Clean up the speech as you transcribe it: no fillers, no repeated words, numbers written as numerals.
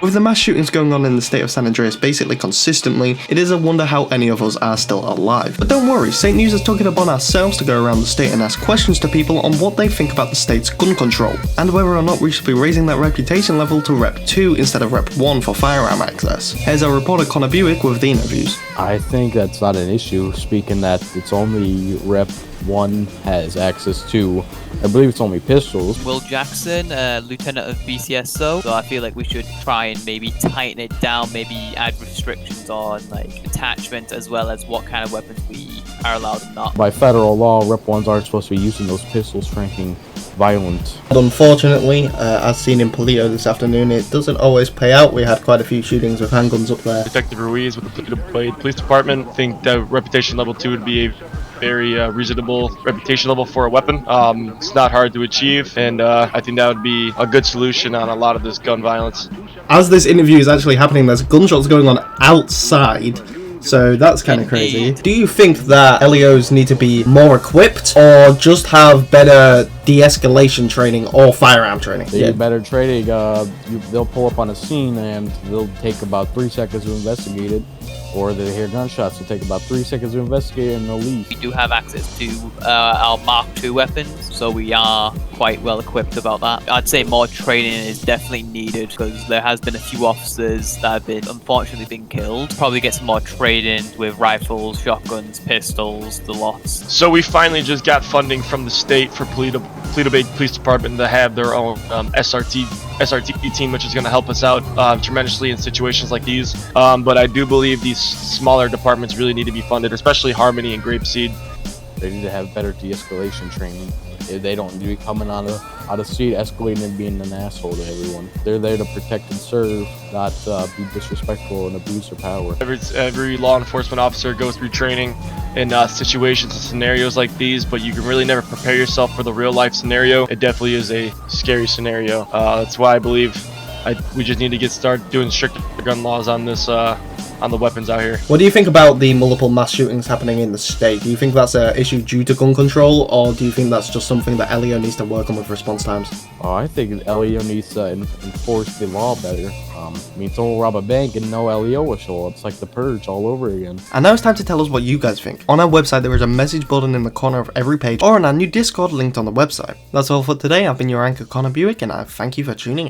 With the mass shootings going on in the state of San Andreas basically consistently, it is a wonder how any of us are still alive. But don't worry, St. News has took it upon ourselves to go around the state and ask questions to people on what they think about the state's gun control, and whether or not we should be raising that reputation level to Rep 2 instead of Rep 1 for firearm access. Here's our reporter Connor Buick with the interviews. I think that's not an issue, speaking that it's only Rep 1 has access to, I believe it's only pistols. Will Jackson, Lieutenant of BCSO, so I feel like we should try and maybe tighten it down, maybe add restrictions on like attachment as well as what kind of weapons we are allowed and not. By federal law, Rep 1s aren't supposed to be using those pistols for anything violent. Unfortunately, as seen in Polito this afternoon, it doesn't always pay out. We had quite a few shootings with handguns up there. Detective Ruiz with the Polito Police Department. I think that reputation level 2 would be a very reasonable reputation level for a weapon. It's not hard to achieve, and I think that would be a good solution on a lot of this gun violence. As this interview is actually happening, there's gunshots going on outside, so that's kind of crazy. Do you think that LEOs need to be more equipped, or just have better de-escalation training or firearm training? They need better training. They'll pull up on a scene and they'll take about 3 seconds to investigate it, or they hear gunshots, it'll take about 3 seconds to investigate and they'll leave. We do have access to our Mark II weapons, so we are quite well equipped about that. I'd say more training is definitely needed because there has been a few officers that have been unfortunately been killed. Probably get some more training with rifles, shotguns, pistols, the lots. So we finally just got funding from the state for Polito Bay Police Department to have their own SRT team, which is going to help us out tremendously in situations like these. But I do believe these smaller departments really need to be funded, especially Harmony and Grapeseed. They need to have better de-escalation training. They don't need to be coming out of seat, escalating and being an asshole to everyone. They're there to protect and serve, not be disrespectful and abuse their power. Every law enforcement officer goes through training in situations and scenarios like these, but you can really never prepare yourself for the real life scenario. It definitely is a scary scenario. That's why I believe we just need to get started doing stricter gun laws on this. On the weapons out here. What do you think about the multiple mass shootings happening in the state? Do you think that's an issue due to gun control, or do you think that's just something that LEO needs to work on with response times? Oh, I think LEO needs to enforce the law better. I mean, someone will rob a bank and no LEO will show up. It's like the Purge all over again. And now it's time to tell us what you guys think. On our website, there is a message button in the corner of every page, or on our new Discord linked on the website. That's all for today. I've been your anchor, Connor Buick, and I thank you for tuning in.